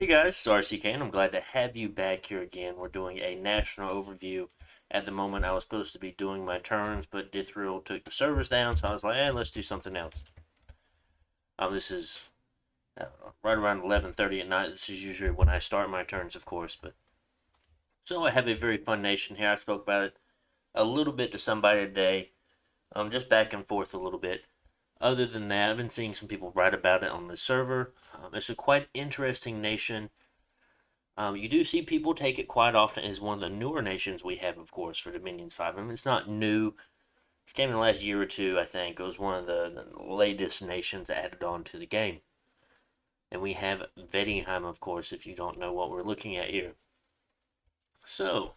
Hey guys, it's RCK, and I'm glad to have you back here again. We're doing a national overview. At the moment, I was supposed to be doing my turns, but Dithril took the servers down, so I was like, let's do something else. This is right around 11:30 at night. This is usually when I start my turns, of course. But so I have a very fun nation here. I spoke about it a little bit to somebody today, just back and forth a little bit. Other than that, I've been seeing some people write about it on the server. It's a quite interesting nation. You do see people take it quite often as one of the newer nations we have, of course, for Dominions 5. I mean, it's not new. It came in the last year or two, I think. It was one of the latest nations added on to the game. And we have Vaettiheim, of course, if you don't know what we're looking at here. So,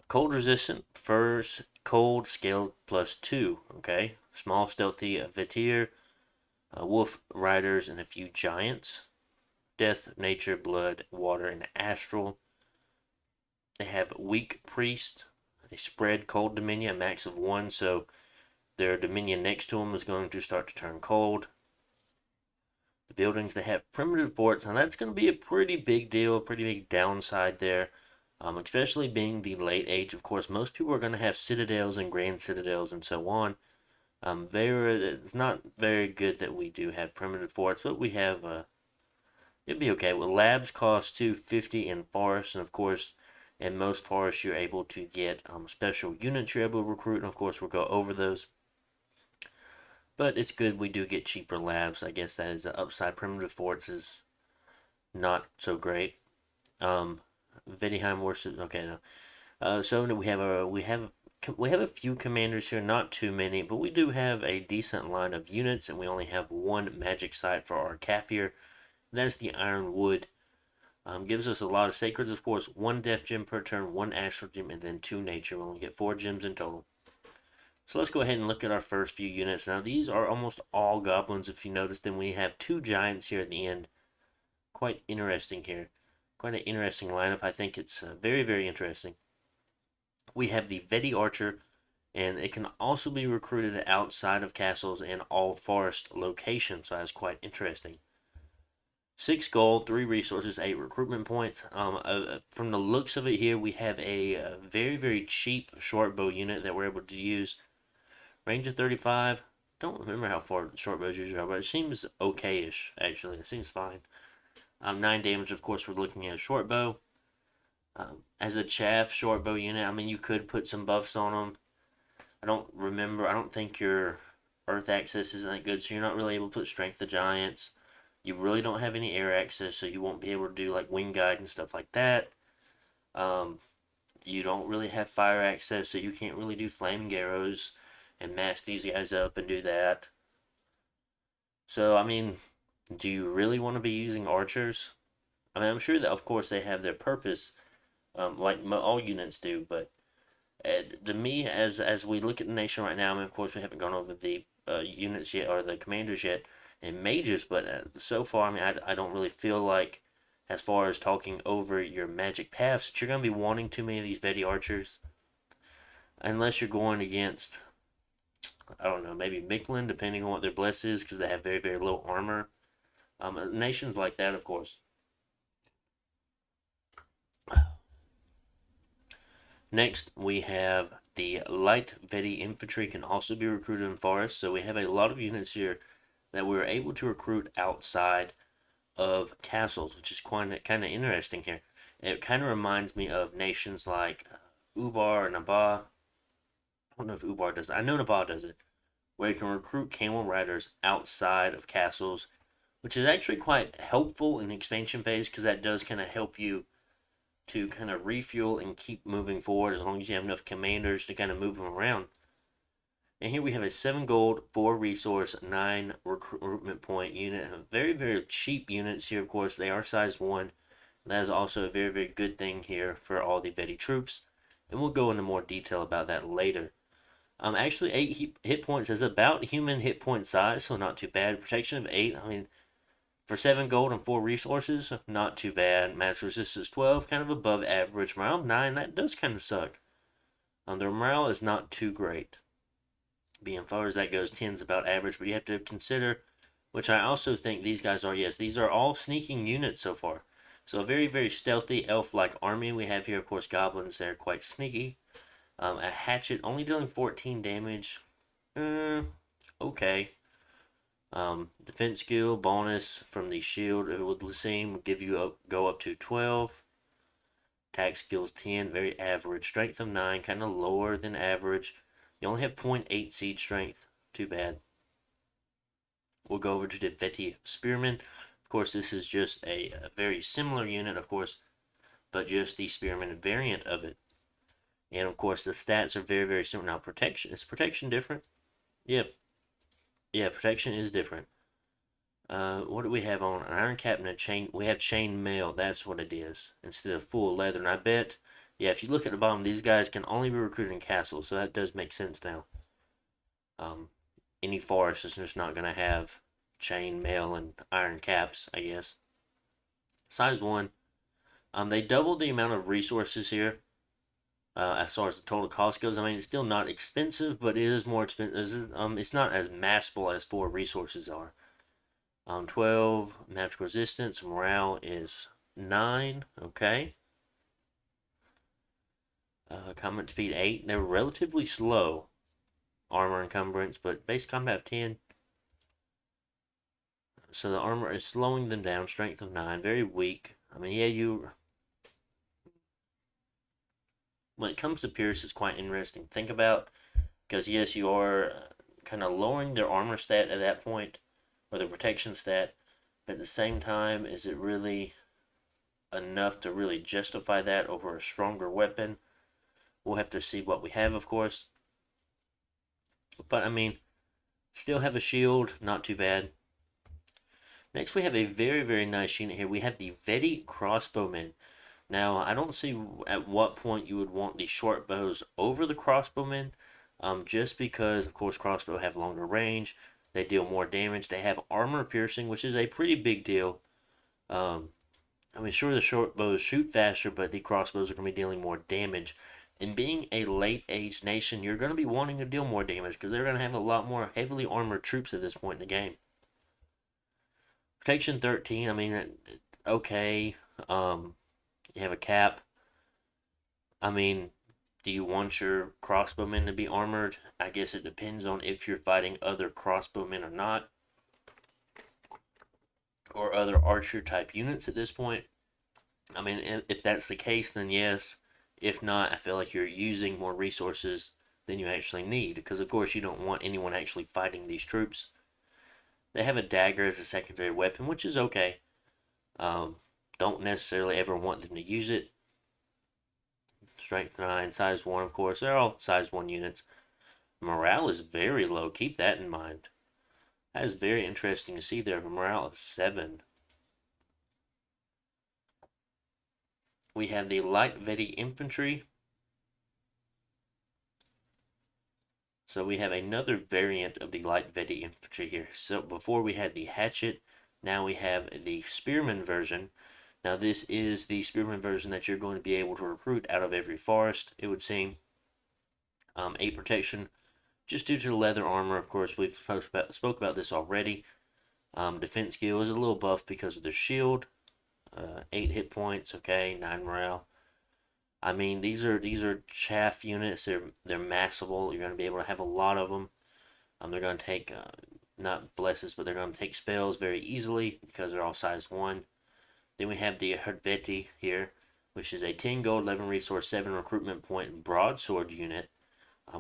cold resistant, first cold scale +2, okay? Small stealthy Vetir, wolf riders, and a few giants. Death, nature, blood, water, and astral. They have weak priest. They spread cold dominion, a max of 1, so their dominion next to them is going to start to turn cold. The buildings, they have primitive forts, and that's going to be a pretty big deal, a pretty big downside there. Especially being the late age, of course, most people are going to have citadels and grand citadels and so on. It's not very good that we do have primitive forts, but we have, it'd be okay. Well, labs cost 250 in forests, and of course, in most forests, you're able to get special units you're able to recruit, and of course, we'll go over those. But it's good we do get cheaper labs. I guess that is an upside. Primitive forts is not so great. Um, Bettiheim versus okay. No. So we have a few commanders here, not too many, but we do have a decent line of units, and we only have one magic site for our cap here. That's the Iron Wood. Gives us a lot of sacreds, of course. One death gem per turn, one astral gem, and then two nature. We'll only get 4 gems in total. So let's go ahead and look at our first few units. Now these are almost all goblins, if you noticed. Then we have two giants here at the end. Quite interesting here. Quite an interesting lineup. I think it's very, very interesting. We have the Vedi Archer, and it can also be recruited outside of castles and all forest locations. So that's quite interesting. 6 gold, 3 resources, 8 recruitment points. From the looks of it here, we have a very, very cheap short bow unit that we're able to use. Range of 35. Don't remember how far short bows usually are, but it seems okay-ish, actually. It seems fine. 9 damage, of course, we're looking at a short bow. As a chaff short bow unit, I mean, you could put some buffs on them. I don't think your earth access isn't that good, so you're not really able to put strength of giants. You really don't have any air access, so you won't be able to do like wing guide and stuff like that. Um, you don't really have fire access, so you can't really do flaming arrows and mash these guys up and do that. So, I mean, do you really want to be using archers? I mean, I'm sure that, of course, they have their purpose, like all units do, but to me, as we look at the nation right now, I mean, of course, we haven't gone over the units yet or the commanders yet and mages, but so far, I mean, I don't really feel like, as far as talking over your magic paths, that you're going to be wanting too many of these Vedi archers, unless you're going against, I don't know, maybe Mictlan, depending on what their bless is, because they have very, very low armor. Nations like that, of course. Next, we have the light Vedi infantry can also be recruited in forests. So we have a lot of units here that we were able to recruit outside of castles, which is kind of interesting here. It kind of reminds me of nations like Ubar and Nabah. I don't know if Ubar does it. I know Nabah does it, where you can recruit camel riders outside of castles, which is actually quite helpful in the expansion phase because that does kind of help you to kind of refuel and keep moving forward as long as you have enough commanders to kind of move them around. And here we have a 7 gold, 4 resource, 9 recruitment point unit. Very, very cheap units here, of course. They are size 1. That is also a very, very good thing here for all the Vedi troops. And we'll go into more detail about that later. Actually, 8 hit points is about human hit point size, so not too bad. Protection of 8, I mean, for 7 gold and 4 resources, not too bad. Match resistance 12, kind of above average. Morale 9, that does kind of suck. Their morale is not too great. Being far as that goes, 10's about average, but you have to consider which I also think these guys are. Yes, these are all sneaking units so far. So a very, very stealthy elf-like army we have here. Of course, goblins, they're quite sneaky. A hatchet only dealing 14 damage. Okay. Defense skill bonus from the shield it would seem give you go up to 12. Attack skills 10, very average. Strength of 9, kind of lower than average. You only have 0.8 siege strength. Too bad. We'll go over to the Vaettiheim Spearman. Of course, this is just a very similar unit, of course, but just the Spearman variant of it. And of course, the stats are very, very similar. Now, protection is protection different? Yep. Yeah, protection is different. What do we have on? An iron cap and a chain. We have chain mail. That's what it is. Instead of full leather. And I bet, yeah, if you look at the bottom, these guys can only be recruited in castles. So that does make sense now. Any forest is just not going to have chain mail and iron caps, I guess. Size 1. They doubled the amount of resources here. As far as the total cost goes, I mean, it's still not expensive, but it is more expensive. It's not as massable as 4 resources are. 12 magic resistance. Morale is 9. Okay. Combat speed 8. They're relatively slow. Armor encumbrance, but base combat 10. So the armor is slowing them down. Strength of 9. Very weak. I mean, yeah, when it comes to Pierce, it's quite interesting to think about. Because, yes, you are kind of lowering their armor stat at that point, or their protection stat. But at the same time, is it really enough to really justify that over a stronger weapon? We'll have to see what we have, of course. But, I mean, still have a shield. Not too bad. Next, we have a very, very nice unit here. We have the Vetti crossbowmen. Now, I don't see at what point you would want the short bows over the crossbowmen, just because, of course, crossbow have longer range. They deal more damage. They have armor piercing, which is a pretty big deal. I mean, sure, the short bows shoot faster, but the crossbows are going to be dealing more damage. And being a late age nation, you're going to be wanting to deal more damage because they're going to have a lot more heavily armored troops at this point in the game. Protection 13, I mean, okay. You have a cap. I mean, do you want your crossbowmen to be armored? I guess it depends on if you're fighting other crossbowmen or not. Or other archer type units at this point. I mean, if that's the case, then yes. If not, I feel like you're using more resources than you actually need. Because, of course, you don't want anyone actually fighting these troops. They have a dagger as a secondary weapon, which is okay. Don't necessarily ever want them to use it. Strength 9, size 1, of course. They're all size 1 units. Morale is very low. Keep that in mind. That is very interesting to see there. A morale of 7. We have the light Vetti infantry. So we have another variant of the light Vetti infantry here. So before we had the hatchet, now we have the spearman version. Now this is the spearman version that you're going to be able to recruit out of every forest, it would seem. 8 protection, just due to the leather armor. Of course, we've spoke about this already. Defense skill is a little buff because of the shield. 8 hit points, okay, 9 morale. I mean, these are chaff units. They're massable. You're going to be able to have a lot of them. They're going to take not blesses, but they're going to take spells very easily because they're all size 1. Then we have the Vetti here, which is a 10 gold, 11 resource, 7 recruitment point broadsword unit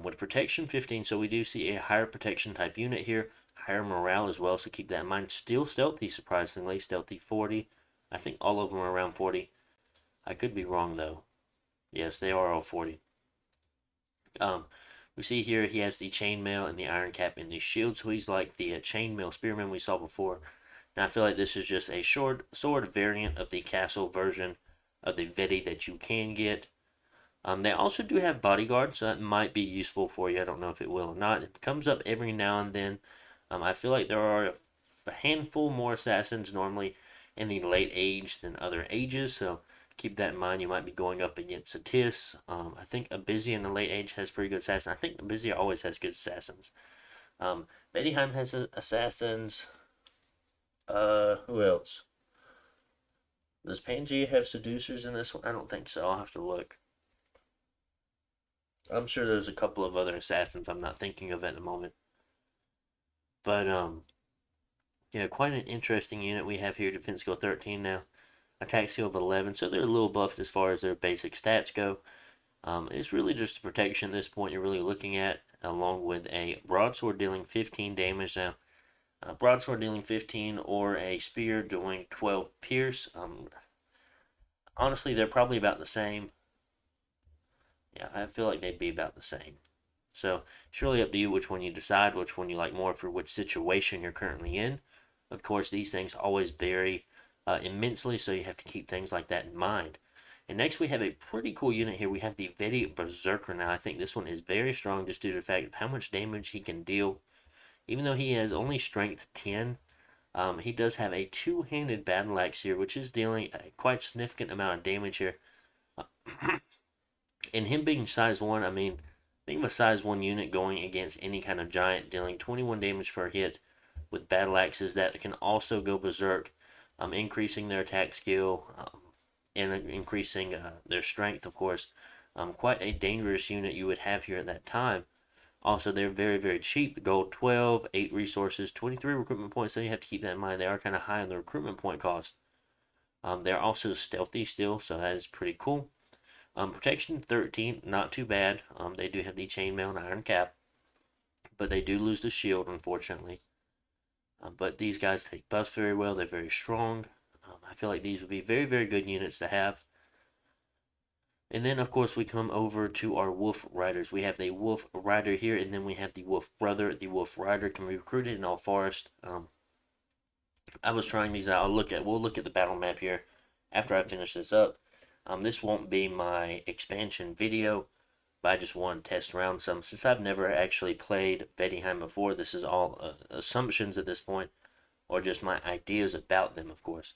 with protection 15. So we do see a higher protection type unit here, higher morale as well. So keep that in mind. Still stealthy, surprisingly, stealthy 40. I think all of them are around 40. I could be wrong though. Yes, they are all 40. We see here he has the chainmail and the iron cap and the shield, so he's like the chainmail spearman we saw before. Now I feel like this is just a short sword variant of the castle version of the Vetti that you can get. They also do have bodyguards, so that might be useful for you. I don't know if it will or not. It comes up every now and then. I feel like there are a handful more assassins normally in the late age than other ages, so keep that in mind. You might be going up against Satis. I think Abizia in the late age has pretty good assassins. I think Abizia always has good assassins. Bettiheim has assassins. Who else? Does Pangea have seducers in this one? I don't think so. I'll have to look. I'm sure there's a couple of other assassins I'm not thinking of at the moment. But yeah, quite an interesting unit we have here. Defense skill 13 now, attack skill of 11. So they're a little buffed as far as their basic stats go. It's really just a protection at this point you're really looking at, along with a broadsword dealing 15 damage now. Broadsword dealing 15 or a spear doing 12 pierce. Honestly, they're probably about the same. Yeah, I feel like they'd be about the same. So it's really up to you which one you decide, which one you like more for which situation you're currently in. Of course, these things always vary immensely, so you have to keep things like that in mind. And next, we have a pretty cool unit here. We have the Vetti Berserker. Now, I think this one is very strong just due to the fact of how much damage he can deal. Even though he has only strength 10, he does have a two-handed battle axe here, which is dealing a quite significant amount of damage here. And him being size 1, I mean, think of a size 1 unit going against any kind of giant, dealing 21 damage per hit with battle axes that can also go berserk, increasing their attack skill and increasing their strength, of course. Quite a dangerous unit you would have here at that time. Also, they're very, very cheap. Gold 12, 8 resources, 23 recruitment points, so you have to keep that in mind. They are kind of high on the recruitment point cost. They're also stealthy still, so that is pretty cool. Protection 13, not too bad. They do have the chainmail and iron cap, but they do lose the shield, unfortunately. But these guys take buffs very well. They're very strong. I feel like these would be very, very good units to have. And then, of course, we come over to our Wolf Riders. We have the Wolf Rider here, and then we have the Wolf Brother. The Wolf Rider can be recruited in all forests. I was trying these out. We'll look at the battle map here after I finish this up. This won't be my expansion video, but I just want to test around some. Since I've never actually played Bettiheim before, this is all assumptions at this point, or just my ideas about them, of course.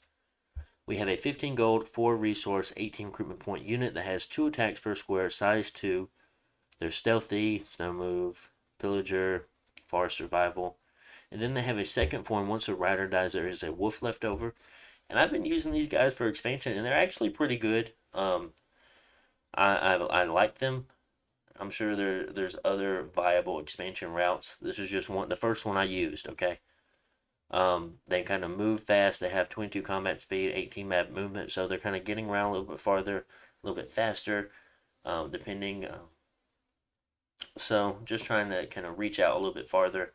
We have a 15 gold, 4 resource, 18 recruitment point unit that has 2 attacks per square, size 2. They're stealthy, snow move, pillager, forest survival. And then they have a second form. Once a rider dies, there is a wolf left over. And I've been using these guys for expansion, and they're actually pretty good. I like them. I'm sure there's other viable expansion routes. This is just the first one I used. Okay. They kind of move fast. They have 22 combat speed, 18 map movement, so they're kind of getting around a little bit farther, a little bit faster, depending. So just trying to kind of reach out a little bit farther.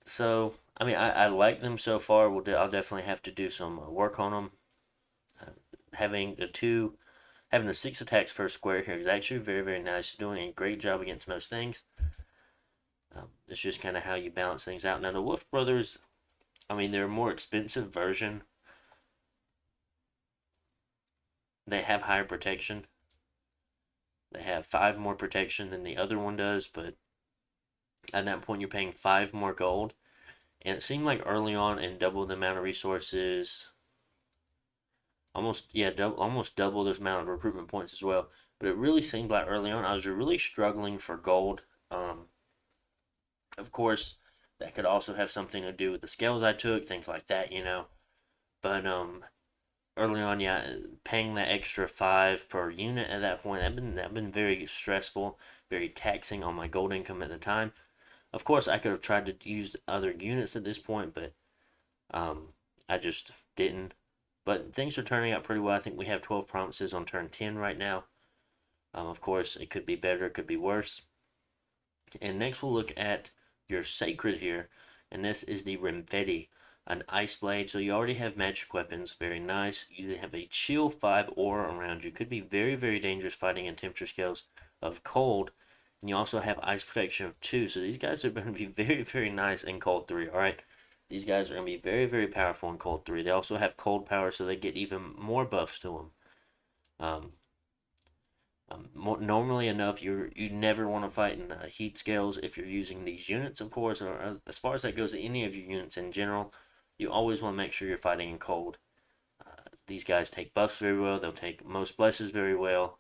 So I mean, I like them so far. I'll definitely have to do some work on them. Uh, having the 6 attacks per square here is actually very, very nice. Doing a great job against most things. It's just kind of how you balance things out. Now the Wolf Brothers, I mean, they're a more expensive version. They have higher protection. They have 5 more protection than the other one does, but at that point you're paying 5 more gold. And it seemed like early on and double the amount of resources. Almost double the amount of recruitment points as well. But it really seemed like early on I was really struggling for gold. Of course, that could also have something to do with the scales I took, things like that. But early on, yeah, paying that extra 5 per unit at that point, that been very stressful, very taxing on my gold income at the time. Of course, I could have tried to use other units at this point, but I just didn't. But things are turning out pretty well. I think we have 12 promises on turn 10 right now. Of course, it could be better, it could be worse. And next we'll look at your Sacred here, and this is the Rimvetti, an Ice Blade. So you already have magic weapons, very nice. You have a Chill 5 aura around you. Could be very, very dangerous fighting in temperature scales of cold. And you also have Ice Protection of 2. So these guys are going to be very, very nice in Cold 3, alright? These guys are going to be very, very powerful in Cold 3. They also have Cold Power, so they get even more buffs to them. Normally enough, you never want to fight in heat scales if you're using these units, of course, or as far as that goes, any of your units in general, you always want to make sure you're fighting in cold. These guys take buffs very well. They'll take most blesses very well.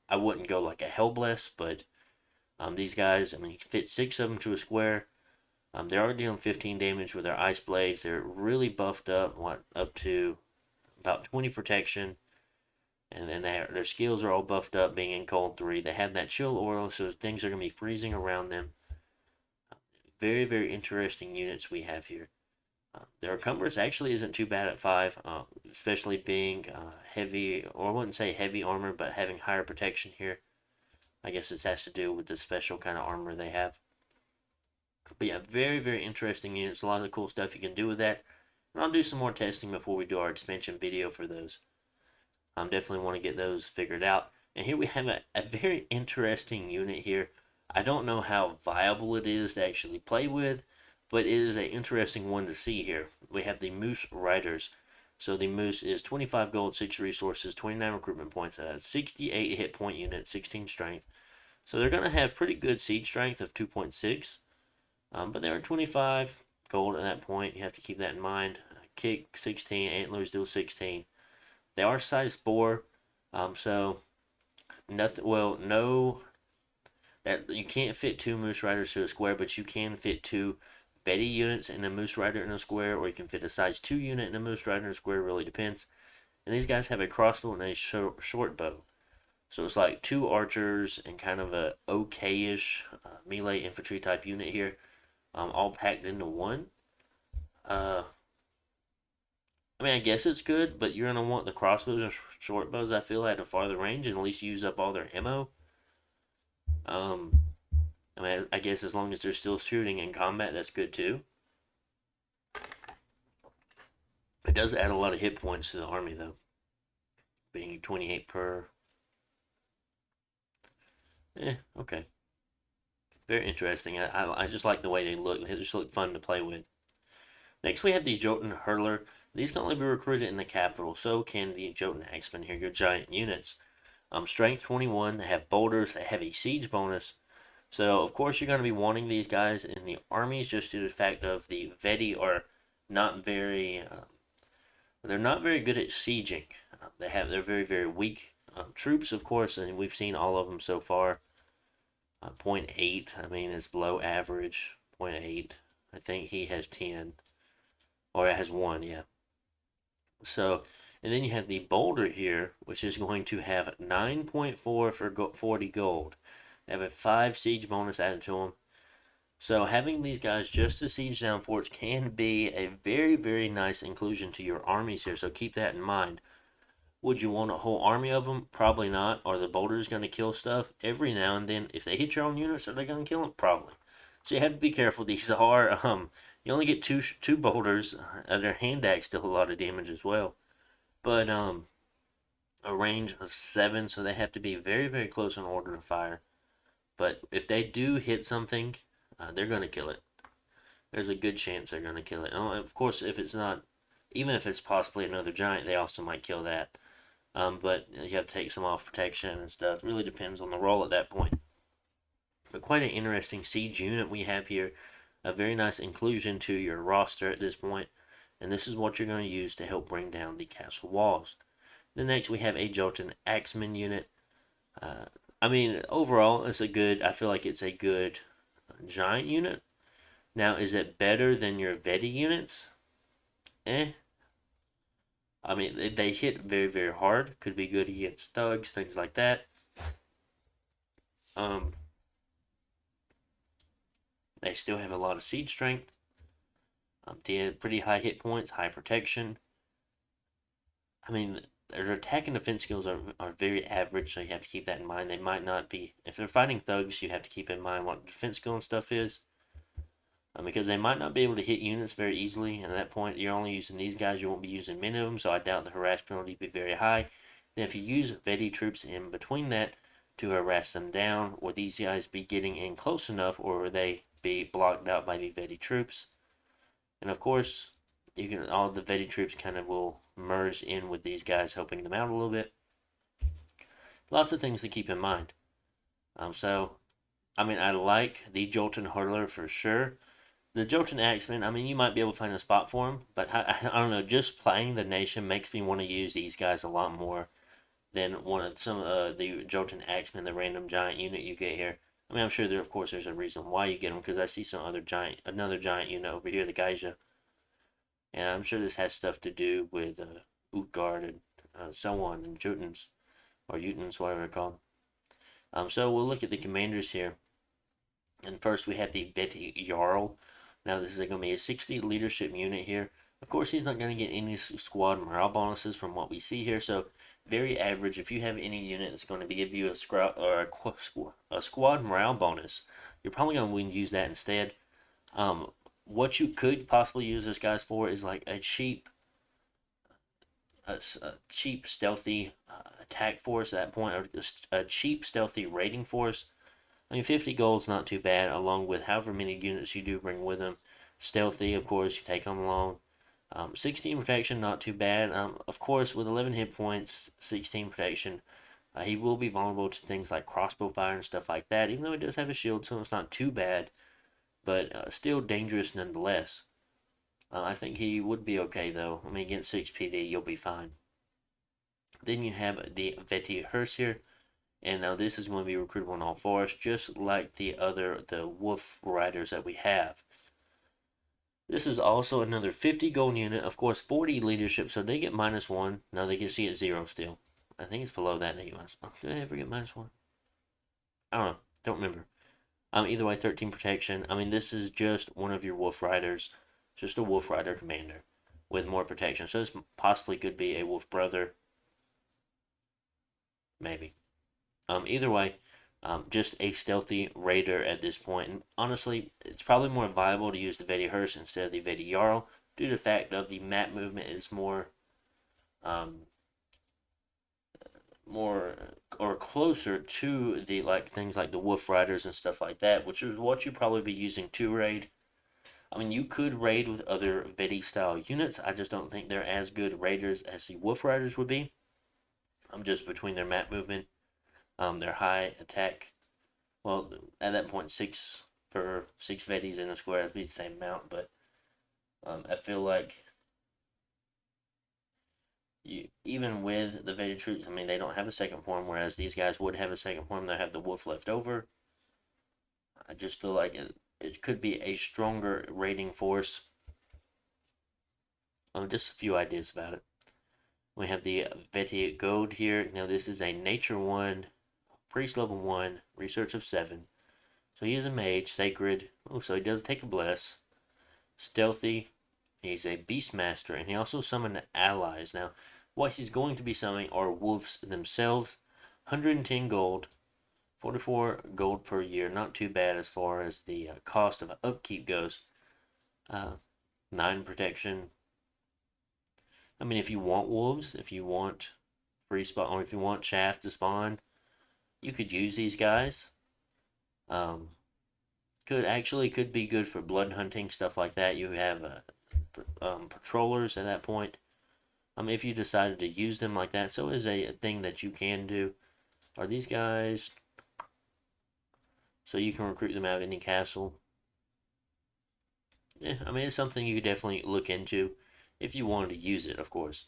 I wouldn't go like a hell bless, but these guys, I mean, you can fit 6 of them to a square. They're already doing 15 damage with their ice blades. They're really buffed up, up to about 20 protection, and then their skills are all buffed up, being in cold 3. They have that chill aura, so things are going to be freezing around them. Very, very interesting units we have here. Their encumbrance actually isn't too bad at 5, especially being heavy, or I wouldn't say heavy armor, but having higher protection here. I guess this has to do with the special kind of armor they have. But yeah, very, very interesting units. A lot of cool stuff you can do with that. And I'll do some more testing before we do our expansion video for those. Definitely want to get those figured out. And here we have a very interesting unit here. I don't know how viable it is to actually play with, but it is an interesting one to see here. We have the Moose Riders. So the Moose is 25 gold, 6 resources, 29 recruitment points, 68 hit point unit, 16 strength. So they're going to have pretty good siege strength of 2.6. But they're 25 gold at that point. You have to keep that in mind. Kick 16, antlers deal 16. They are size 4, so nothing. Well, no, that you can't fit 2 Moose Riders to a square, but you can fit 2 Betty units in a Moose Rider in a square, or you can fit a size 2 unit in a Moose Rider in a square. It really depends. And these guys have a crossbow and a short bow. So it's like 2 archers and kind of a okay-ish melee infantry type unit here, all packed into one. I mean, I guess it's good, but you're going to want the crossbows and short bows, I feel, at a farther range and at least use up all their ammo. I mean, I guess as long as they're still shooting in combat, that's good too. It does add a lot of hit points to the army, though, being 28 per. Okay. Very interesting. I just like the way they look. They just look fun to play with. Next, we have the Jotun Hurler. These can only be recruited in the capital. So can the Jotun Axemen here, your giant units. Strength 21. They have boulders. They have a siege bonus. So, of course, you're going to be wanting these guys in the armies just due to the fact of the Veti are not very, they're not very good at sieging. They're very, very weak troops, of course, and we've seen all of them so far. 0.8, I mean, it's below average. 0.8, I think he has 10, or it has 1, yeah. So, and then you have the boulder here, which is going to have 9.4 for 40 gold. They have a 5 siege bonus added to them. So having these guys just to siege down forts can be a very, very nice inclusion to your armies here. So keep that in mind. Would you want a whole army of them? Probably not. Are the boulders going to kill stuff? Every now and then, if they hit your own units, are they going to kill them? Probably. So you have to be careful. These are, you only get two boulders. Their hand axe still a lot of damage as well. But, a range of 7, so they have to be very, very close in order to fire. But if they do hit something, they're going to kill it. There's a good chance they're going to kill it. Of course, if it's not, even if it's possibly another giant, they also might kill that. But you have to take some off protection and stuff. It really depends on the role at that point. But quite an interesting siege unit we have here. A very nice inclusion to your roster at this point. And this is what you're going to use to help bring down the castle walls. Then next we have a Jotun Axeman unit. I mean, overall, I feel like it's a good giant unit. Now, is it better than your Veti units? I mean, they hit very, very hard. Could be good against thugs, things like that. They still have a lot of siege strength. They have pretty high hit points, high protection. I mean, their attack and defense skills are very average, so you have to keep that in mind. They might not be, if they're fighting thugs, you have to keep in mind what defense skill and stuff is. Because they might not be able to hit units very easily, and at that point, you're only using these guys, you won't be using many of them, so I doubt the harass penalty will be very high. Then if you use Veti troops in between that to harass them down, will these guys be getting in close enough, or will they be blocked out by the Veti troops? And of course, all the Veti troops kind of will merge in with these guys, helping them out a little bit. Lots of things to keep in mind. I mean, I like the Jotun Hurler for sure. The Jotun Axeman, I mean, you might be able to find a spot for him, but I don't know, just playing the nation makes me want to use these guys a lot more than some of the Jotun Axeman, the random giant unit you get here. I mean, I'm sure there, of course, there's a reason why you get them because I see another giant unit over here, the Geisha, and I'm sure this has stuff to do with Utgard and so on, and Jotuns or Utens, whatever they're called. So we'll look at the commanders here, and first we have the Betty Jarl. Now this is going to be a 60 leadership unit here. Of course, he's not going to get any squad morale bonuses from what we see here, so very average. If you have any unit that's going to give you a squad morale bonus, you're probably going to use that instead. What you could possibly use this guys for is like a cheap stealthy attack force at that point, or a cheap stealthy raiding force. I mean, 50 gold is not too bad, along with however many units you do bring with them. Stealthy, of course, you take them along. 16 protection, not too bad. Of course, with 11 hit points, 16 protection, he will be vulnerable to things like crossbow fire and stuff like that, even though he does have a shield, so it's not too bad, but still dangerous nonetheless. I think he would be okay, though. I mean, against 6 PD, you'll be fine. Then you have the Vaettiheim here, and now this is going to be recruitable in all forests, just like the wolf riders that we have. This is also another 50 gold unit, of course 40 leadership, so they get -1. Now they can see it 0 still. I think it's below that they get -1. Did I ever get -1? I don't know. Don't remember. Either way, 13 protection. I mean, this is just one of your wolf riders, just a wolf rider commander with more protection. So this possibly could be a wolf brother, maybe. Either way, just a stealthy raider at this point. And honestly, it's probably more viable to use the Vaettiheim instead of the Veti Jarl due to the fact of the map movement is um, more or closer to the things like the Wolf Riders and stuff like that, which is what you probably be using to raid. I mean, you could raid with other Veti style units. I just don't think they're as good raiders as the Wolf Riders would be. Just between their map movement, their high attack. Well, at that point, six Vetis in a square would be the same amount, but I feel like even with the Veti troops, I mean, they don't have a second form, whereas these guys would have a second form. They have the wolf left over. I just feel like it could be a stronger raiding force. Just a few ideas about it. We have the Veti Gold here. Now, this is a Nature 1, Priest level 1, Research of 7. So he is a mage, sacred. Oh, so he does take a bless. Stealthy. He's a Beastmaster, and he also summoned allies. Now, what he's going to be summoning are wolves themselves. 110 gold, 44 gold per year. Not too bad as far as the cost of upkeep goes. 9 protection. I mean, if you want wolves, if you want free spawn, or if you want chaff to spawn, you could use these guys. Could be good for blood hunting, stuff like that. You have patrollers at that point. If you decided to use them like that, so is a thing that you can do. Are these guys? So you can recruit them out of any castle. Yeah, I mean, it's something you could definitely look into if you wanted to use it, of course.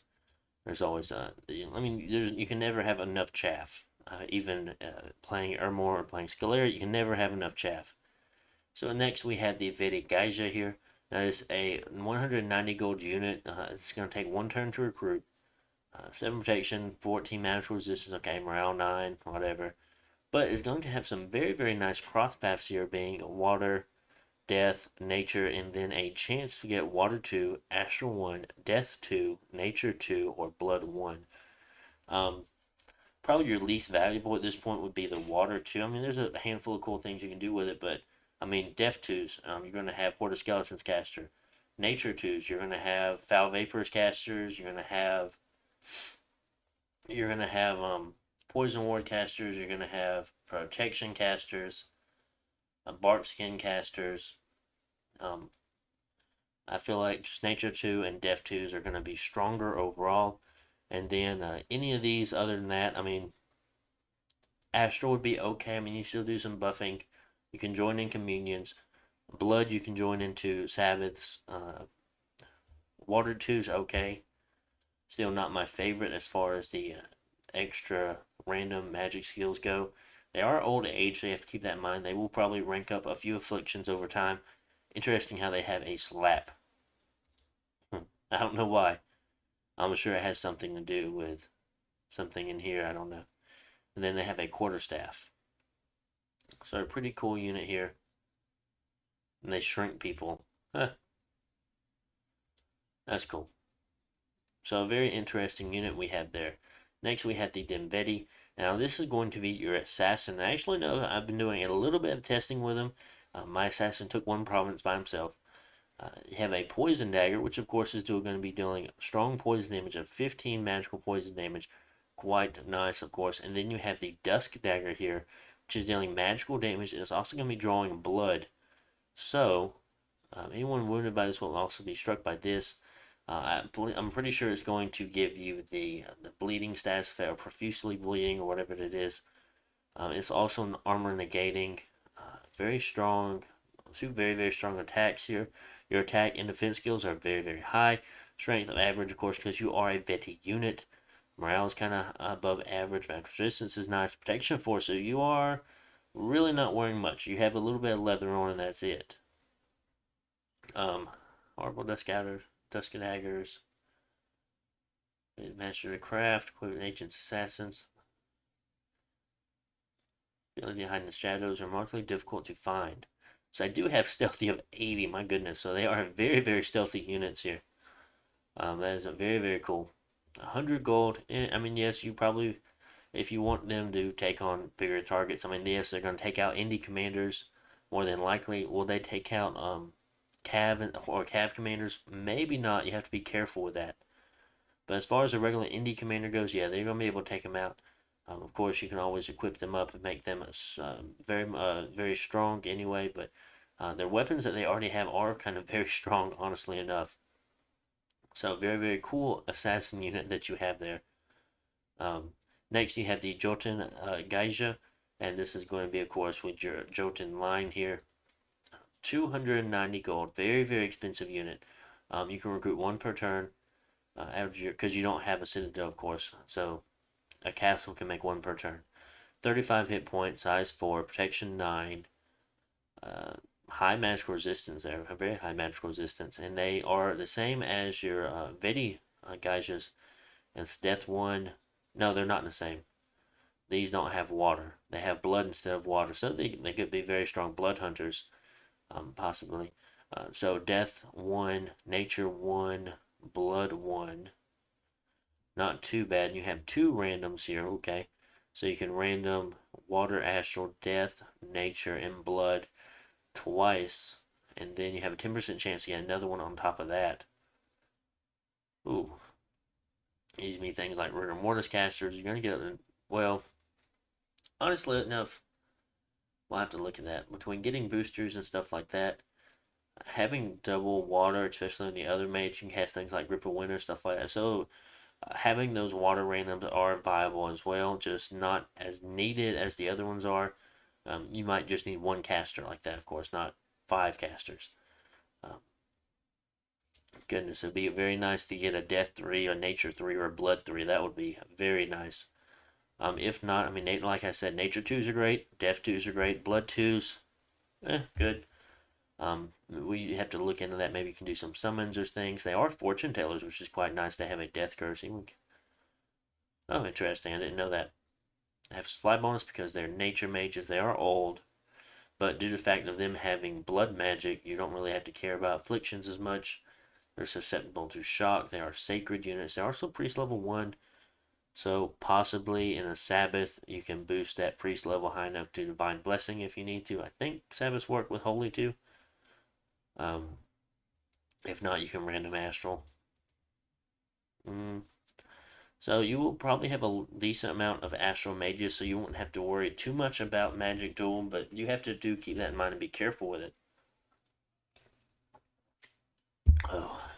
There's always, you can never have enough chaff. Even playing Ermor or playing Scalera, you can never have enough chaff. So next we have the Vedi Geisha here. That is a 190 gold unit. It's going to take 1 turn to recruit. 7 protection, 14 magical resistance, okay, morale 9, whatever. But it's going to have some very, very nice cross paths here, being water, death, nature, and then a chance to get water 2, astral 1, death 2, nature 2, or blood 1. Probably your least valuable at this point would be the water 2. I mean, there's a handful of cool things you can do with it, but I mean, death 2s, you're going to have Horde of Skeletons caster. Nature 2s, you're going to have Foul Vapors casters. You're going to have Poison Ward casters. You're going to have Protection casters, Bark Skin casters. I feel like just Nature 2 and Death 2s are going to be stronger overall. And then any of these other than that, I mean, Astral would be okay. I mean, you still do some buffing. You can join in communions. Blood, you can join into Sabbaths. Water 2's okay. Still not my favorite as far as the extra random magic skills go. They are old age, so you have to keep that in mind. They will probably rank up a few afflictions over time. Interesting how they have a slap. I don't know why. I'm sure it has something to do with something in here. I don't know. And then they have a quarterstaff. So a pretty cool unit here. And they shrink people. Huh, that's cool. So a very interesting unit we have there. Next we have the Demvetti. Now this is going to be your assassin. I actually know I've been doing a little bit of testing with him. My assassin took one province by himself. You have a poison dagger, which of course is going to be dealing strong poison damage of 15 magical poison damage. Quite nice, of course. And then you have the dusk dagger here, which is dealing magical damage. And it's also going to be drawing blood. So anyone wounded by this will also be struck by this. I'm pretty sure it's going to give you the bleeding status effect, or profusely bleeding, or whatever it is. It's also an armor negating. Very strong. Two very, very strong attacks here. Your attack and defense skills are very, very high. Strength of average, of course, because you are a Vetti unit. Morale is kind of above average. Magic resistance is nice. Protection 4, so you are really not wearing much. You have a little bit of leather on, and that's it. Horrible Dusk Daggers. Master of the Craft, equipped agents, assassins. Ability to hide in the shadows are remarkably difficult to find. So I do have stealthy of 80, my goodness. So they are very, very stealthy units here. That is a very, very cool. 100 gold. I mean, yes, you probably, if you want them to take on bigger targets, I mean, yes, they're going to take out indie commanders. More than likely, will they take out Cav commanders? Maybe not. You have to be careful with that. But as far as a regular indie commander goes, yeah, they're going to be able to take them out. Of course, you can always equip them up and make them very strong anyway, but their weapons that they already have are kind of very strong, honestly enough. So very, very cool assassin unit that you have there. Next, you have the Jotun Geisha, and this is going to be, of course, with your Jotun line here. 290 gold, very, very expensive unit. You can recruit one per turn, because you don't have a citadel, of course, so a castle can make one per turn. 35 hit points, size 4, protection 9, high magical resistance there, a very high magical resistance, and they are the same as your Vedi Geishas. It's death 1. No, they're not the same. These don't have water. They have blood instead of water, so they could be very strong blood hunters, possibly. So death 1, nature 1, blood 1. Not too bad. You have 2 randoms here, okay. So you can random water, astral, death, nature, and blood twice. And then you have a 10% chance to get another one on top of that. Ooh. These be things like rigor mortis casters. You're going to get, well, honestly enough, we'll have to look at that. Between getting boosters and stuff like that, having double water, especially in the other mage, you can cast things like Grip of Winter, stuff like that. So having those water randoms are viable as well, just not as needed as the other ones are. You might just need one caster like that, of course, not 5 casters. Goodness, it'd be very nice to get a Death 3, or Nature 3, or Blood 3. That would be very nice. If not, I mean, like I said, Nature 2s are great, Death 2s are great, Blood 2s, good. We have to look into that. Maybe you can do some summons or things. They are fortune tellers, which is quite nice to have a death cursing. Oh, interesting. I didn't know that. They have supply bonus because they're nature mages. They are old, but due to the fact of them having blood magic, you don't really have to care about afflictions as much. They're susceptible to shock. They are sacred units. They're also priest level 1. So possibly in a Sabbath, you can boost that priest level high enough to Divine Blessing if you need to. I think Sabbaths work with Holy too. If not, you can random astral. So you will probably have a decent amount of astral mages, so you won't have to worry too much about magic duel, but you have to keep that in mind and be careful with it. Oh.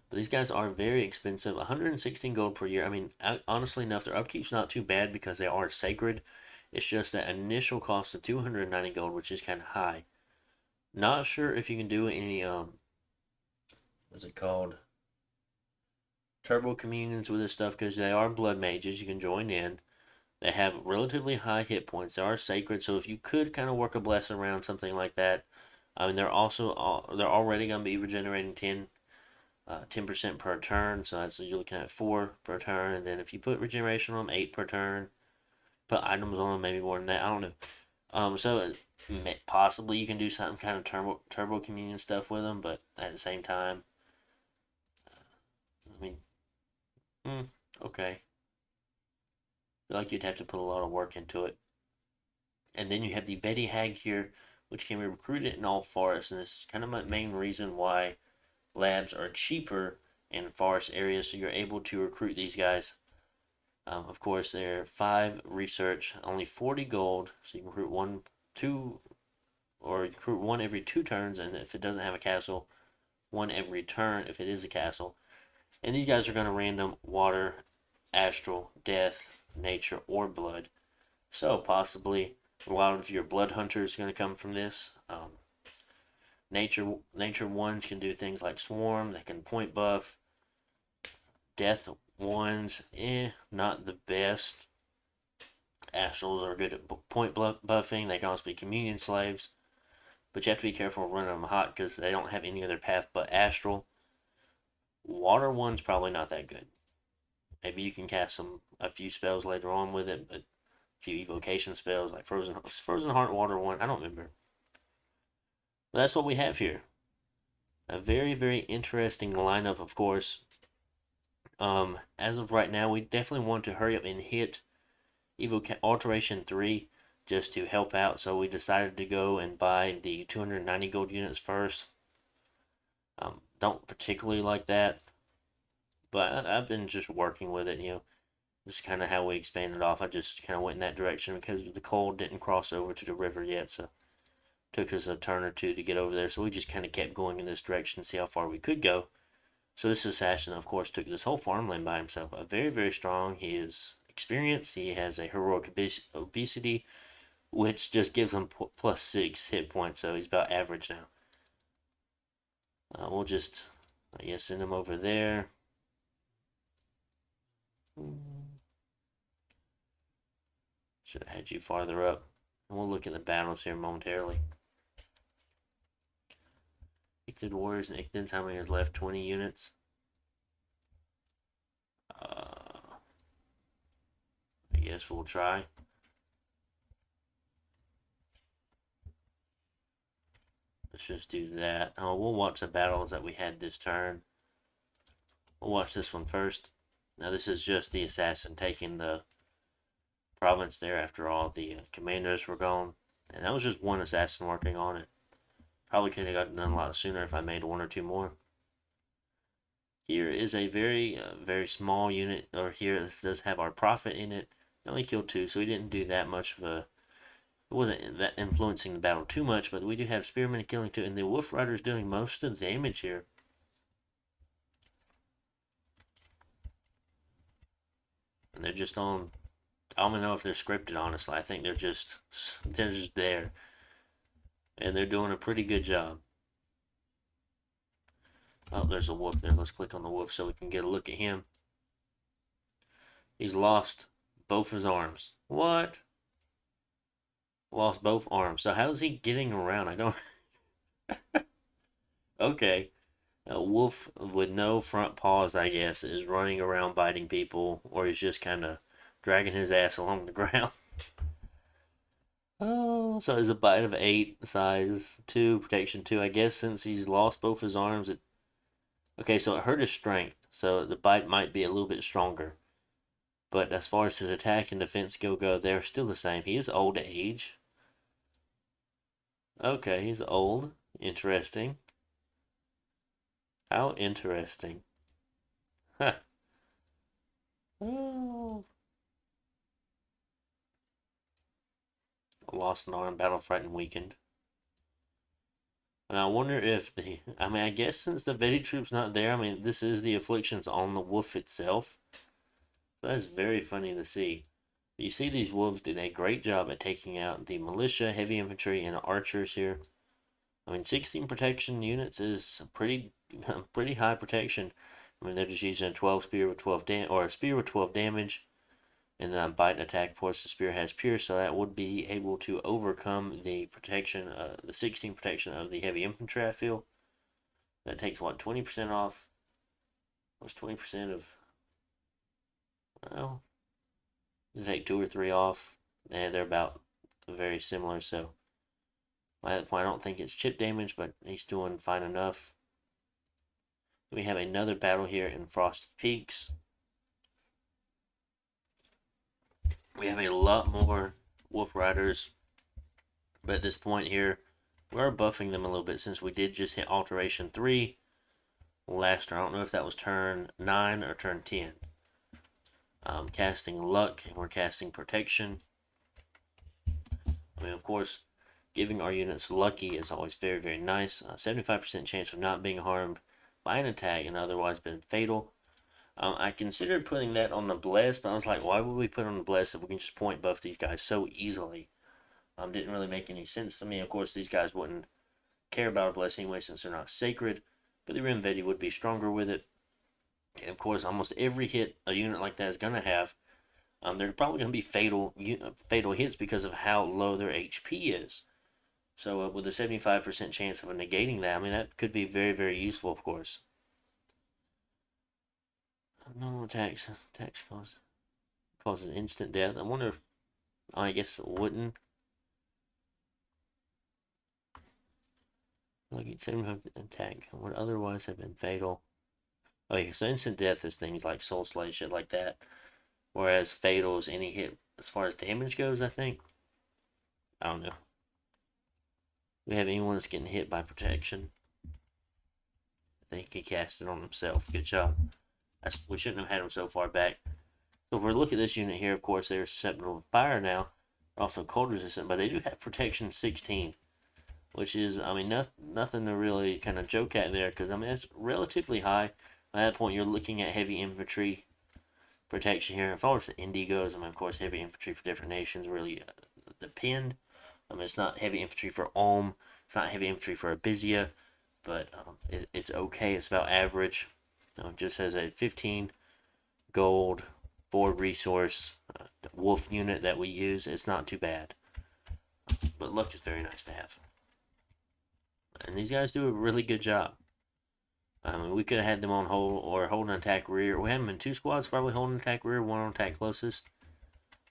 But these guys are very expensive. 116 gold per year. I mean, honestly enough, their upkeep's not too bad because they are sacred. It's just that initial cost of 290 gold, which is kind of high. Not sure if you can do any, what's it called? Turbo communions with this stuff, because they are blood mages. You can join in. They have relatively high hit points. They are sacred, so if you could kind of work a blessing around something like that, I mean they're already going to be regenerating 10% per turn, so that's you're looking at 4 per turn, and then if you put regeneration on them, 8 per turn. Put items on them, maybe more than that. I don't know. So possibly you can do some kind of turbo communion stuff with them, but at the same time, I mean, okay. I feel like you'd have to put a lot of work into it. And then you have the Vaettiheim here, which can be recruited in all forests, and this is kind of my main reason why labs are cheaper in forest areas, so you're able to recruit these guys. Of course, they're 5 research, only 40 gold, so you can recruit 2, or recruit 1 every 2 turns, and if it doesn't have a castle, 1 every turn if it is a castle. And these guys are going to random water, astral, death, nature, or blood. So possibly a lot of your blood hunters are going to come from this. Nature ones can do things like swarm. They can point buff. Death ones, not the best. Astrals are good at point buffing. They can also be communion slaves, but you have to be careful running them hot because they don't have any other path but astral. Water one's probably not that good. Maybe you can cast a few spells later on with it, but a few evocation spells like frozen heart water one. I don't remember. But that's what we have here. A very, very interesting lineup, of course. As of right now, we definitely want to hurry up and hit Alteration 3 just to help out. So we decided to go and buy the 290 gold units first. Don't particularly like that, but I've been just working with it. This is kind of how we expanded off. I just kind of went in that direction because the cold didn't cross over to the river yet, so it took us a turn or two to get over there. So we just kind of kept going in this direction to see how far we could go. So this assassin, of course, took this whole farmland by himself. Very, very strong. He is experienced. He has a heroic obesity, which just gives him plus 6 hit points. So he's about average now. We'll just, I guess, send him over there. Should have had you farther up. And we'll look at the battles here momentarily. Ictid Warriors and Ictid's, how many is left? 20 units. I guess we'll try. Let's just do that. We'll watch the battles that we had this turn. We'll watch this one first. Now this is just the assassin taking the province there after all the commanders were gone. And that was just one assassin working on it. Probably could have gotten done a lot sooner if I made 1 or 2 more. Here is a very, very small unit, or here this does have our prophet in it. We only killed 2, so we didn't do that much of a... It wasn't that influencing the battle too much, but we do have spearmen killing 2, and the wolf rider is doing most of the damage here. And they're just on... I don't know if they're scripted, honestly. I think they're just there. And they're doing a pretty good job. Oh, there's a wolf there. Let's click on the wolf so we can get a look at him. He's lost both his arms. What? Lost both arms. So how's he getting around? I don't... Okay. A wolf with no front paws, I guess, is running around biting people, or he's just kind of dragging his ass along the ground. Oh, so it's a bite of 8, size 2, protection 2. I guess since he's lost both his arms, okay, so it hurt his strength, so the bite might be a little bit stronger. But as far as his attack and defense skill go, they're still the same. He is old age. Okay, he's old. Interesting. How interesting. Huh. Oh. Lost an arm, battle frightened, weakened. And I wonder if I guess since the Vedi troop's not there, this is the afflictions on the wolf itself. That's very funny to see. You see these wolves did a great job at taking out the militia, heavy infantry, and archers here. 16 protection units is pretty high protection. They're just using a 12 spear with 12 or a spear with 12 damage, And then bite attack, of course, the spear has pierce, so that would be able to overcome the protection, the 16 protection of the heavy infantry, I feel. That takes, what, 20% off? What's 20% of, well, just take 2 or 3 off, and they're about very similar, so at that point, I don't think it's chip damage, but he's doing fine enough. We have another battle here in Frosted Peaks. We have a lot more Wolf Riders, but at this point here, we're buffing them a little bit since we did just hit Alteration 3 last turn. I don't know if that was turn 9 or turn 10. Casting Luck, and we're casting Protection. I mean, of course, giving our units Lucky is always very, very nice. 75% chance of not being harmed by an attack and otherwise been fatal. I considered putting that on the Bless, but I was like, why would we put on the Bless if we can just point buff these guys so easily? Didn't really make any sense to me. Of course, these guys wouldn't care about a Bless anyway since they're not sacred, but the Rimvetti would be stronger with it. And of course, almost every hit a unit like that is going to have, they're probably going to be fatal hits because of how low their HP is. So with a 75% chance of negating that, I mean, that could be very, very useful, of course. No attacks causes instant death. I wonder if, I guess it wouldn't. Like it's 75 attack would otherwise have been fatal. Oh yeah, so instant death is things like Soul Slay, shit like that. Whereas fatal is any hit as far as damage goes, I think. I don't know. We have anyone that's getting hit by protection. I think he cast it on himself. Good job. We shouldn't have had him so far back. So if we look at this unit here, of course, they're susceptible to fire now. They're also cold resistant, but they do have protection 16. Which is, I mean, nothing to really kind of joke at there, because, I mean, that's relatively high. At that point, you're looking at heavy infantry protection here. As far as the Indy goes, I mean, of course, heavy infantry for different nations really depend. I mean, it's not heavy infantry for Ulm. It's not heavy infantry for Abysia, but it's okay. It's about average. It just has a 15 gold, 4 resource wolf unit that we use. It's not too bad. But luck is very nice to have. And these guys do a really good job. I mean, we could have had them on hold or hold an attack rear. We had them in 2 squads, probably holding attack rear, 1 on attack closest.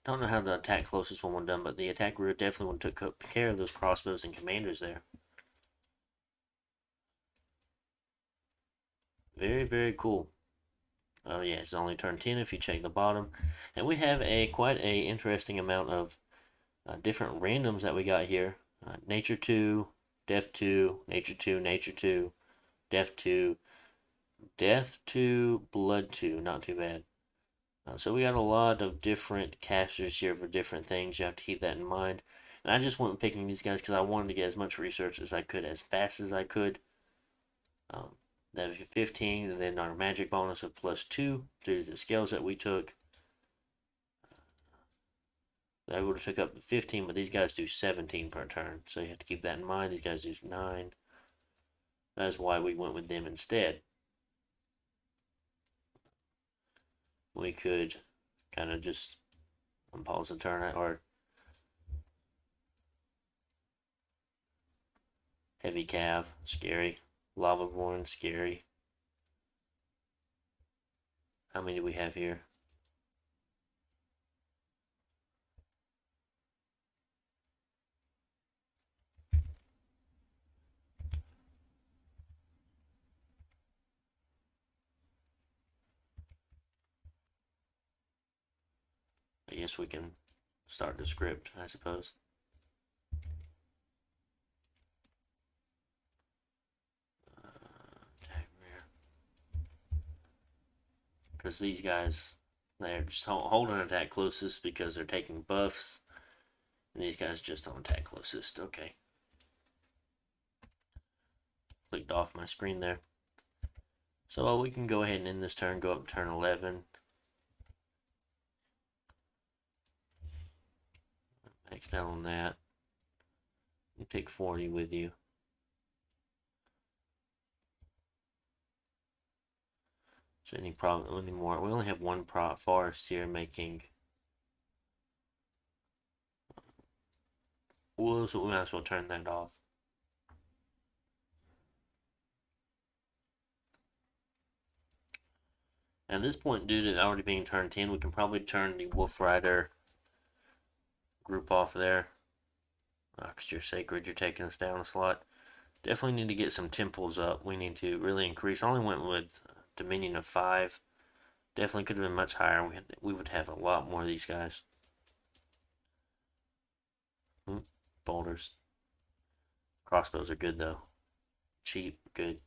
Don't know how the attack closest one was done, but the attack rear definitely took care of those crossbows and commanders there. Very, very cool. Oh yeah, it's only turn 10 if you check the bottom. And we have quite a interesting amount of different randoms that we got here. Nature 2, Death 2, Nature 2, Nature 2, Death 2, Death 2, Blood 2. Not too bad. So we got a lot of different casters here for different things. You have to keep that in mind. And I just went picking these guys because I wanted to get as much research as I could as fast as I could. That was 15, and then our magic bonus of +2 due to the scales that we took. That would have took up 15, but these guys do 17 per turn. So you have to keep that in mind. These guys do 9. That's why we went with them instead. We could kind of just pause the turn, or heavy cav, scary. Lava born, scary. How many do we have here? I guess we can start the script, I suppose. Because these guys, they're just holding attack closest because they're taking buffs. And these guys just don't attack closest. Okay. Clicked off my screen there. So we can go ahead and end this turn, go up to turn 11. Max down on that. You take 40 with you. So any problem anymore? We only have 1 forest here making Well, so we might as well turn that off. At this point, due to it already being turn 10, we can probably turn the Wolf Rider group off there. Because you're sacred, you're taking us down a slot. Definitely need to get some temples up. We need to really increase. I only went with Dominion of 5. Definitely could have been much higher. We would have a lot more of these guys. Boulders. Crossbows are good though. Cheap, good.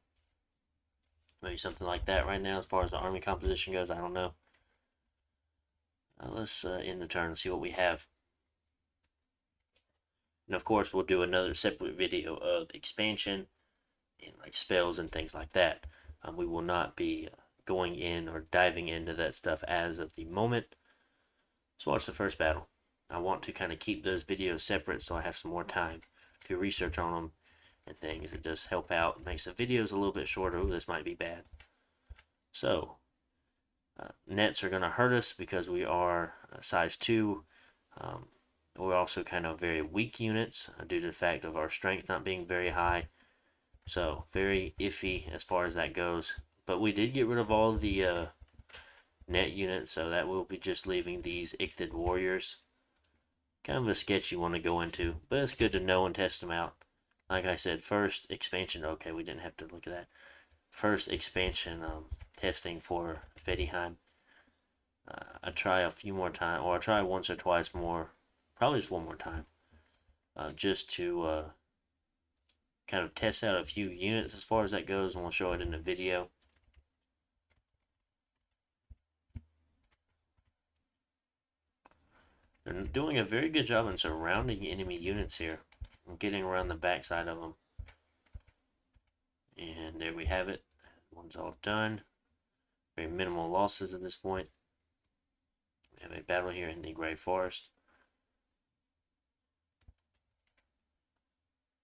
Maybe something like that right now as far as the army composition goes. I don't know. Let's end the turn and see what we have. And of course, we'll do another separate video of expansion and like spells and things like that. We will not be going in or diving into that stuff as of the moment. Let's watch the first battle. I want to kind of keep those videos separate so I have some more time to research on them and things. It does help out. It makes the videos a little bit shorter. Ooh, this might be bad. So, nets are going to hurt us because we are size 2. We're also kind of very weak units due to the fact of our strength not being very high. So, very iffy as far as that goes. But we did get rid of all the net units, so that will be just leaving these Ichthid warriors. Kind of a sketch you want to go into, but it's good to know and test them out. Like I said, first expansion. Okay, we didn't have to look at that. First expansion testing for Vaettiheim. I try a few more times, or I try once or twice more, probably just one more time, just to kind of test out a few units as far as that goes, and we'll show it in the video. They're doing a very good job in surrounding enemy units here and getting around the backside of them. And there we have it. One's all done. Very minimal losses at this point. We have a battle here in the Grey Forest.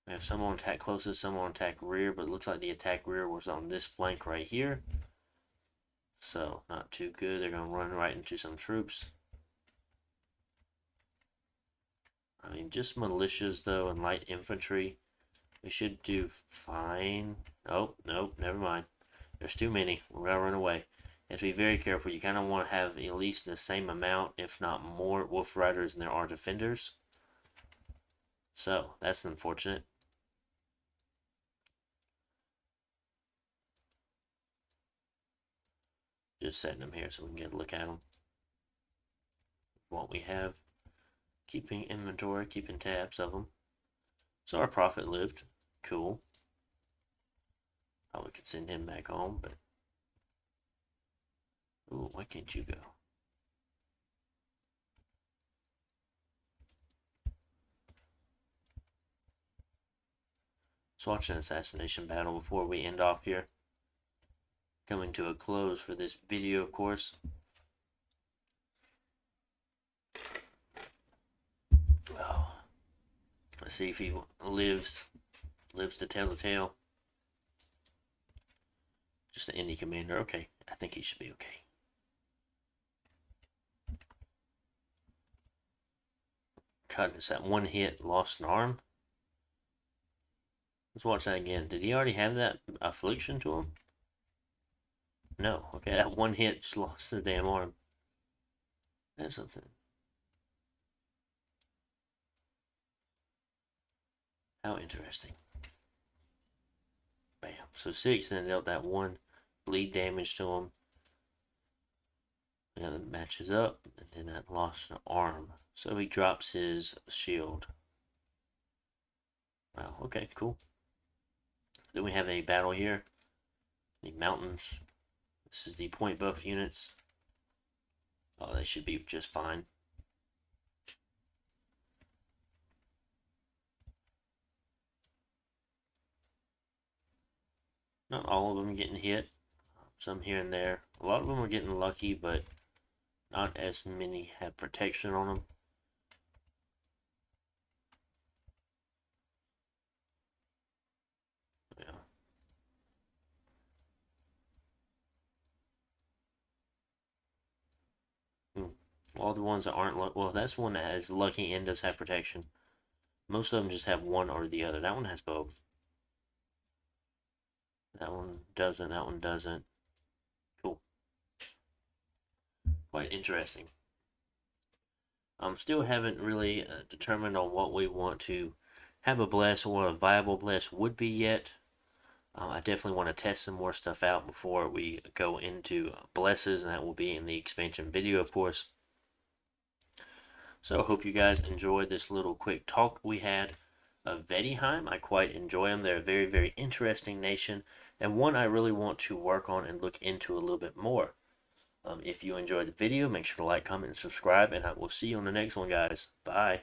We have some on attack closest, some on attack rear, but it looks like the attack rear was on this flank right here. So, not too good. They're going to run right into some troops. I mean, just militias, though, and light infantry. We should do fine. Oh, nope, never mind. There's too many. We're going to run away. You have to be very careful. You kind of want to have at least the same amount, if not more, Wolf Riders than there are defenders. So, that's unfortunate. Just setting them here so we can get a look at them. What we have. Keeping inventory, keeping tabs of them. So our prophet lived. Cool. Probably could send him back home, but... Ooh, why can't you go? Let's watch an assassination battle before we end off here. Coming to a close for this video, of course. Oh. Let's see if he lives to tell the tale. Just an indie commander. Okay, I think he should be okay. Cut us that one hit, lost an arm. Let's watch that again. Did he already have that affliction to him? No. Okay, that one hit just lost the damn arm. That's something. How interesting. Bam. So 6, and then dealt that 1 bleed damage to him. Yeah, that matches up, and then that lost an arm. So he drops his shield. Wow, okay, cool. Then we have a battle here. The mountains. This is the point buff units. Oh, they should be just fine. Not all of them getting hit. Some here and there. A lot of them are getting lucky, but not as many have protection on them. Yeah. All the ones that aren't well, that's one that has lucky and does have protection. Most of them just have one or the other. That one has both. That one doesn't. That one doesn't. Cool. Quite interesting. Still haven't really determined on what we want to have a bless or a viable bless would be yet. I definitely want to test some more stuff out before we go into blesses, and that will be in the expansion video, of course. So I hope you guys enjoyed this little quick talk we had of Vaettiheim. I quite enjoy them. They're a very, very interesting nation, and one I really want to work on and look into a little bit more. If you enjoyed the video, make sure to like, comment, and subscribe, and I will see you on the next one, guys. Bye.